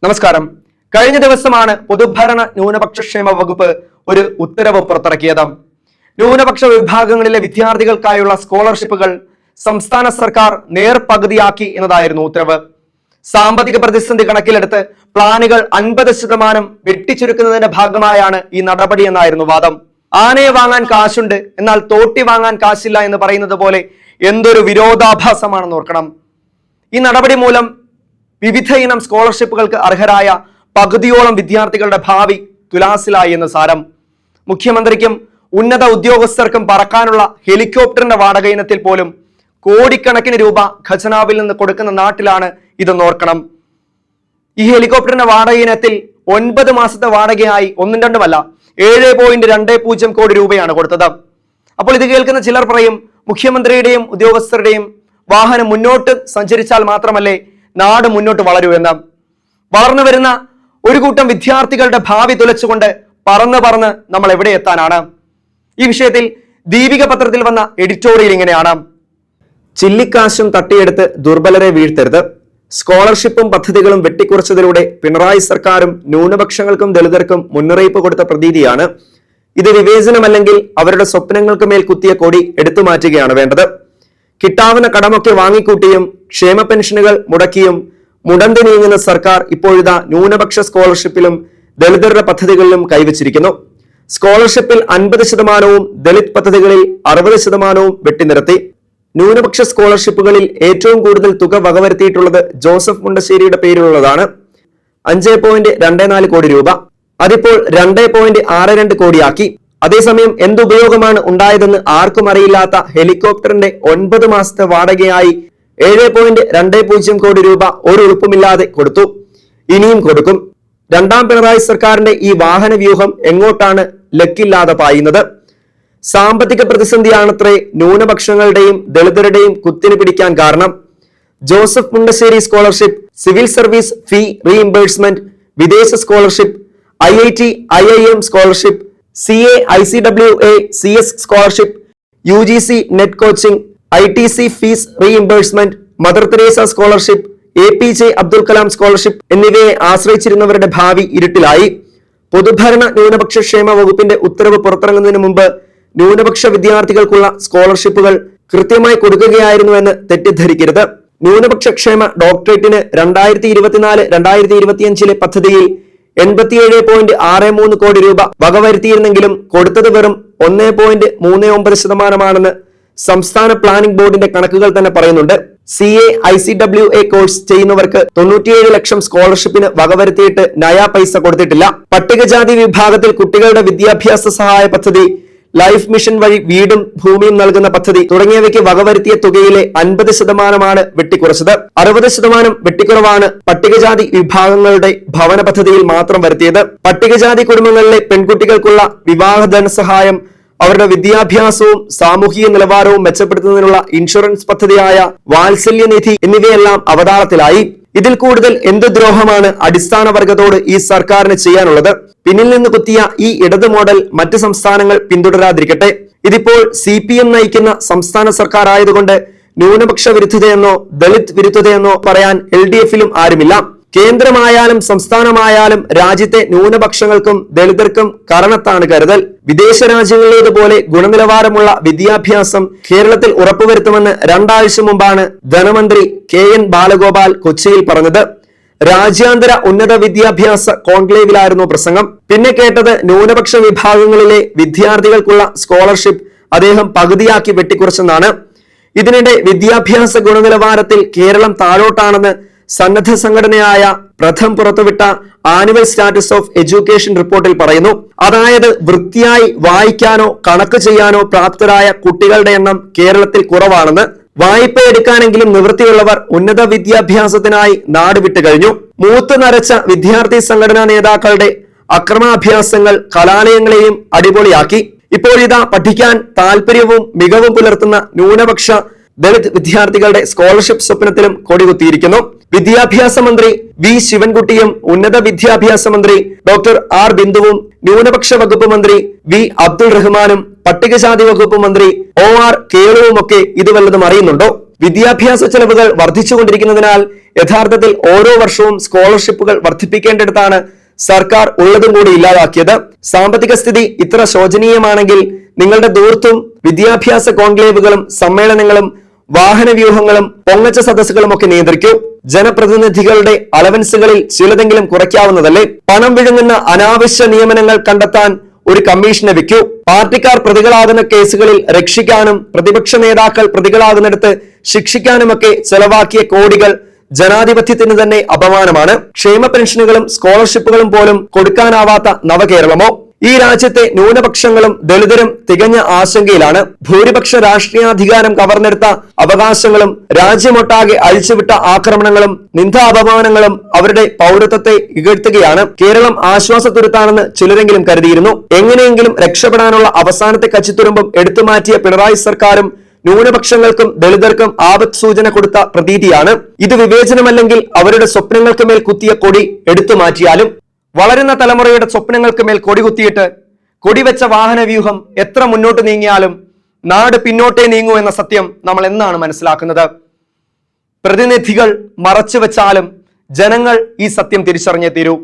നമസ്കാരം. കഴിഞ്ഞ ദിവസമാണ് പൊതുഭരണ ന്യൂനപക്ഷക്ഷേമ വകുപ്പ് ഒരു ഉത്തരവ് പുറത്തിറക്കിയത്. ന്യൂനപക്ഷ വിഭാഗങ്ങളിലെ വിദ്യാർത്ഥികൾക്കായുള്ള സ്കോളർഷിപ്പുകൾ സംസ്ഥാന സർക്കാർ നേർപകുതിയാക്കി എന്നതായിരുന്നു ഉത്തരവ്. സാമ്പത്തിക പ്രതിസന്ധി കണക്കിലെടുത്ത് പ്ലാനുകൾ 50% വെട്ടിച്ചുരുക്കുന്നതിന്റെ ഭാഗമായാണ് ഈ നടപടി എന്നായിരുന്നു വാദം. ആനയെ വാങ്ങാൻ കാശുണ്ട്, എന്നാൽ തോട്ടി വാങ്ങാൻ കാശില്ല എന്ന് പറയുന്നത് പോലെ എന്തൊരു വിരോധാഭാസമാണെന്ന് ഓർക്കണം. ഈ നടപടി മൂലം വിവിധ ഇനം സ്കോളർഷിപ്പുകൾക്ക് അർഹരായ പകുതിയോളം വിദ്യാർത്ഥികളുടെ ഭാവി തുലാസിലായി എന്ന് സാരം. മുഖ്യമന്ത്രിക്കും ഉന്നത ഉദ്യോഗസ്ഥർക്കും പറക്കാനുള്ള ഹെലികോപ്റ്ററിന്റെ വാടക ഇനത്തിൽ പോലും കോടിക്കണക്കിന് രൂപ ഖജനാവിൽ നിന്ന് കൊടുക്കുന്ന നാട്ടിലാണ് ഇതെന്ന് ഓർക്കണം. ഈ ഹെലികോപ്റ്ററിന്റെ വാടക ഇനത്തിൽ 9 മാസത്തെ വാടകയായി 1-2 7.20 കോടി രൂപയാണ് കൊടുത്തത്. അപ്പോൾ ഇത് കേൾക്കുന്ന ചിലർ പറയും, മുഖ്യമന്ത്രിയുടെയും ഉദ്യോഗസ്ഥരുടെയും വാഹനം മുന്നോട്ട് സഞ്ചരിച്ചാൽ മാത്രമല്ലേ നാട് മുന്നോട്ട് വളരൂ എന്ന്. വളർന്നു വരുന്ന ഒരു കൂട്ടം വിദ്യാർത്ഥികളുടെ ഭാവി തുലച്ചുകൊണ്ട് പറന്ന് നമ്മൾ എവിടെ എത്താനാണ്? ഈ വിഷയത്തിൽ ദീപിക പത്രത്തിൽ വന്ന എഡിറ്റോറിയൽ ഇങ്ങനെയാണ്: ചില്ലിക്കാശും തട്ടിയെടുത്ത് ദുർബലരെ വീഴ്ത്തരുത്. സ്കോളർഷിപ്പും പദ്ധതികളും വെട്ടിക്കുറച്ചതിലൂടെ പിണറായി സർക്കാരും ന്യൂനപക്ഷങ്ങൾക്കും ദളിതർക്കും മുന്നറിയിപ്പ് കൊടുത്ത പ്രതീതിയാണ്. ഇത് വിവേചനമല്ലെങ്കിൽ അവരുടെ സ്വപ്നങ്ങൾക്ക് മേൽ കുത്തിയ കൊടി എടുത്തു മാറ്റുകയാണ് വേണ്ടത്. കിട്ടാവുന്ന കടമൊക്കെ വാങ്ങിക്കൂട്ടിയും ക്ഷേമ പെൻഷനുകൾ മുടക്കിയും മുടന്തി നീങ്ങുന്ന സർക്കാർ ഇപ്പോഴിതാ ന്യൂനപക്ഷ സ്കോളർഷിപ്പിലും ദളിതരുടെ പദ്ധതികളിലും കൈവച്ചിരിക്കുന്നു. സ്കോളർഷിപ്പിൽ 50%, ദളിത് പദ്ധതികളിൽ 60% വെട്ടിനിരത്തി. ന്യൂനപക്ഷ സ്കോളർഷിപ്പുകളിൽ ഏറ്റവും കൂടുതൽ തുക വകവരുത്തിയിട്ടുള്ളത് ജോസഫ് മുണ്ടശ്ശേരിയുടെ പേരിലുള്ളതാണ്. 5.24 കോടി രൂപ. അതിപ്പോൾ 2.62 കോടിയാക്കി. അതേസമയം എന്തുപയോഗമാണ് ഉണ്ടായതെന്ന് ആർക്കും അറിയില്ലാത്ത ഹെലികോപ്റ്ററിന്റെ 9 മാസത്തെ വാടകയായി 7.20 കോടി രൂപ ഒരു ഉറപ്പുമില്ലാതെ കൊടുത്തു. ഇനിയും കൊടുക്കും. രണ്ടാം പിണറായി സർക്കാരിന്റെ ഈ വാഹന വ്യൂഹം എങ്ങോട്ടാണ് ലക്കില്ലാതെ പായുന്നത്? സാമ്പത്തിക പ്രതിസന്ധിയാണത്രേ ന്യൂനപക്ഷങ്ങളുടെയും ദളിതരുടെയും കുത്തിനു പിടിക്കാൻ കാരണം. Joseph Mundassery scholarship, civil service fee reimbursement, വിദേശ scholarship, IIT IIM scholarship, CA ICWA CS scholarship, UGC net coaching, ITC fees reimbursement, mother Teresa scholarship, APJ Abdul Kalam scholarship എന്നിവയെ ആശ്രയിച്ചിരുന്നവരുടെ ഭാവി ഇരുട്ടിലായി. പൊതുഭരണ ന്യൂനപക്ഷ ക്ഷേമ വകുപ്പിന്റെ ഉത്തരവ് പുറത്തിറങ്ങുന്നതിന് മുമ്പ് ന്യൂനപക്ഷ വിദ്യാർത്ഥികൾക്കുള്ള സ്കോളർഷിപ്പുകൾ കൃത്യമായി കൊടുക്കുകയായിരുന്നുവെന്ന് തെറ്റിദ്ധരിക്കരുത്. ന്യൂനപക്ഷ ക്ഷേമ ഡോക്ടറേറ്റിന് 2024-2025 പദ്ധതിയിൽ 87.63 കോടി രൂപ വകവരുത്തിയിരുന്നെങ്കിലും കൊടുത്തത് വെറും 1.39% സംസ്ഥാന പ്ലാനിംഗ് ബോർഡിന്റെ കണക്കുകൾ തന്നെ പറയുന്നുണ്ട്. CA ICWA കോഴ്സ് ചെയ്യുന്നവർക്ക് 97 ലക്ഷം സ്കോളർഷിപ്പിന് വകവരുത്തിയിട്ട് നയാ പൈസ കൊടുത്തിട്ടില്ല. പട്ടികജാതി വിഭാഗത്തിൽ കുട്ടികളുടെ വിദ്യാഭ്യാസ സഹായ പദ്ധതി, ലൈഫ് മിഷൻ വഴി വീടും ഭൂമിയും നൽകുന്ന പദ്ധതി തുടങ്ങിയവയ്ക്ക് വകവരുത്തിയ തുകയിലെ 50% വെട്ടിക്കുറച്ചത്. 60% വെട്ടിക്കുറവാണ് പട്ടികജാതി വിഭാഗങ്ങളുടെ ഭവന പദ്ധതിയിൽ മാത്രം വരുത്തിയത്. പട്ടികജാതി കുടുംബങ്ങളിലെ പെൺകുട്ടികൾക്കുള്ള വിവാഹ ധനസഹായം, അവരുടെ വിദ്യാഭ്യാസവും സാമൂഹിക നിലവാരവും മെച്ചപ്പെടുത്തുന്നതിനുള്ള ഇൻഷുറൻസ് പദ്ധതിയായ വാത്സല്യനിധി എന്നിവയെല്ലാം അവതാളത്തിലായി. ഇതിൽ കൂടുതൽ എന്ത് ദ്രോഹമാണ് അടിസ്ഥാന വർഗത്തോട് ഈ സർക്കാരിന് ചെയ്യാനുള്ളത്? പിന്നിൽ നിന്ന് കുത്തിയ ഈ ഇടത് മോഡൽ മറ്റ് സംസ്ഥാനങ്ങൾ പിന്തുടരാതിരിക്കട്ടെ. ഇതിപ്പോൾ CPM നയിക്കുന്ന സംസ്ഥാന സർക്കാർ ആയതുകൊണ്ട് ന്യൂനപക്ഷ വിരുദ്ധതയെന്നോ ദളിത് വിരുദ്ധതയെന്നോ പറയാൻ LDF-ലും ആരുമില്ല. കേന്ദ്രമായാലും സംസ്ഥാനമായാലും രാജ്യത്തെ ന്യൂനപക്ഷങ്ങൾക്കും ദളിതർക്കും കരണത്താണ് കരുതൽ. വിദേശ രാജ്യങ്ങളിലേതുപോലെ ഗുണനിലവാരമുള്ള വിദ്യാഭ്യാസം കേരളത്തിൽ ഉറപ്പുവരുത്തുമെന്ന് 2 ആഴ്ച മുമ്പാണ് ധനമന്ത്രി KN ബാലഗോപാൽ കൊച്ചിയിൽ പറഞ്ഞത്. രാജ്യാന്തര ഉന്നത വിദ്യാഭ്യാസ കോൺക്ലേവിലായിരുന്നു പ്രസംഗം. പിന്നെ കേട്ടത് ന്യൂനപക്ഷ വിഭാഗങ്ങളിലെ വിദ്യാർത്ഥികൾക്കുള്ള സ്കോളർഷിപ്പ് അദ്ദേഹം പകുതിയാക്കി വെട്ടിക്കുറച്ചെന്നാണ്. ഇതിനിടെ വിദ്യാഭ്യാസ ഗുണനിലവാരത്തിൽ കേരളം താഴോട്ടാണെന്ന് സന്നദ്ധ സംഘടനയായ പ്രഥം പുറത്തുവിട്ട ആനുവൽ സ്റ്റാറ്റസ് ഓഫ് എഡ്യൂക്കേഷൻ റിപ്പോർട്ടിൽ പറയുന്നു. അതായത് വൃത്തിയായി വായിക്കാനോ കണക്ക് ചെയ്യാനോ പ്രാപ്തരായ കുട്ടികളുടെ എണ്ണം കേരളത്തിൽ കുറവാണെന്ന്. വായ്പ എടുക്കാനെങ്കിലും നിവൃത്തിയുള്ളവർ ഉന്നത വിദ്യാഭ്യാസത്തിനായി നാട് വിട്ടു കഴിഞ്ഞു. മൂത്ത് നരച്ച വിദ്യാർത്ഥി സംഘടനാ നേതാക്കളുടെ അക്രമാഭ്യാസങ്ങൾ കലാലയങ്ങളെയും അടിപൊളിയാക്കി. ഇപ്പോഴിതാ പഠിക്കാൻ താല്പര്യവും മികവും പുലർത്തുന്ന ന്യൂനപക്ഷ ദളിത് വിദ്യാർത്ഥികളുടെ സ്കോളർഷിപ്പ് സ്വപ്നത്തിലും കൊടികുത്തിയിരിക്കുന്നു. വിദ്യാഭ്യാസ മന്ത്രി വി ശിവൻകുട്ടിയും ഉന്നത വിദ്യാഭ്യാസ മന്ത്രി ഡോക്ടർ ആർ ബിന്ദുവും ന്യൂനപക്ഷ വകുപ്പ് മന്ത്രി വി അബ്ദുൾ റഹ്മാനും പട്ടികജാതി വകുപ്പ് മന്ത്രി OR കേളുവുമൊക്കെ ഇത് വല്ലതും അറിയുന്നുണ്ടോ? വിദ്യാഭ്യാസ ചെലവുകൾ വർദ്ധിച്ചുകൊണ്ടിരിക്കുന്നതിനാൽ യഥാർത്ഥത്തിൽ ഓരോ വർഷവും സ്കോളർഷിപ്പുകൾ വർദ്ധിപ്പിക്കേണ്ടിടത്താണ് സർക്കാർ ഉള്ളതും കൂടി ഇല്ലാതാക്കിയത്. സാമ്പത്തിക സ്ഥിതി ഇത്ര ശോചനീയമാണെങ്കിൽ നിങ്ങളുടെ ദൂർത്തും വിദ്യാഭ്യാസ കോൺക്ലേവുകളും സമ്മേളനങ്ങളും വാഹനവ്യൂഹങ്ങളും പൊങ്ങച്ച സദസ്സുകളും ഒക്കെ നിയന്ത്രിക്കൂ. ജനപ്രതിനിധികളുടെ അലവൻസുകളിൽ ചിലതെങ്കിലും കുറയ്ക്കാവുന്നതല്ലേ? പണം വിഴുങ്ങുന്ന അനാവശ്യ നിയമനങ്ങൾ കണ്ടെത്താൻ ഒരു കമ്മീഷനെ വെക്കൂ. പാർട്ടിക്കാർ പ്രതികളാകുന്ന കേസുകളിൽ രക്ഷിക്കാനും പ്രതിപക്ഷ നേതാക്കൾ പ്രതികളാകുന്നിടത്ത് ശിക്ഷിക്കാനുമൊക്കെ ചെലവാക്കിയ കോടികൾ ജനാധിപത്യത്തിന് തന്നെ അപമാനമാണ്. ക്ഷേമ പെൻഷനുകളും സ്കോളർഷിപ്പുകളും പോലും കൊടുക്കാനാവാത്ത നവകേരളമോ? ഈ രാജ്യത്തെ ന്യൂനപക്ഷങ്ങളും ദളിതരും തികഞ്ഞ ആശങ്കയിലാണ്. ഭൂരിപക്ഷ രാഷ്ട്രീയാധികാരം കവർന്നെടുത്ത അവകാശങ്ങളും രാജ്യമൊട്ടാകെ അഴിച്ചുവിട്ട ആക്രമണങ്ങളും നിന്ദാപമാനങ്ങളും അവരുടെ പൗരത്വത്തെ ഇകഴ്ത്തുകയാണ്. കേരളം ആശ്വാസത്തുരുത്താണെന്ന് ചിലരെങ്കിലും കരുതിയിരുന്നു. എങ്ങനെയെങ്കിലും രക്ഷപ്പെടാനുള്ള അവസാനത്തെ കച്ചിത്തുരുമ്പും എടുത്തുമാറ്റിയ പിണറായി സർക്കാരും ന്യൂനപക്ഷങ്ങൾക്കും ദളിതർക്കും ആപത് സൂചന കൊടുത്ത പ്രതീതിയാണ്. ഇത് വിവേചനമല്ലെങ്കിൽ അവരുടെ സ്വപ്നങ്ങൾക്ക് മേൽ കുത്തിയ കൊടി എടുത്തു മാറ്റിയാലും. വളരുന്ന തലമുറയുടെ സ്വപ്നങ്ങൾക്ക് മേൽ കൊടികുത്തിയിട്ട് കൊടിവെച്ച വാഹന വ്യൂഹം എത്ര മുന്നോട്ട് നീങ്ങിയാലും നാട് പിന്നോട്ടേ നീങ്ങൂ എന്ന സത്യം നമ്മൾ എന്നാണ് മനസ്സിലാക്കുന്നത്? പ്രതിനിധികൾ മറച്ചു വെച്ചാലും ജനങ്ങൾ ഈ സത്യം തിരിച്ചറിഞ്ഞേ തീരൂ.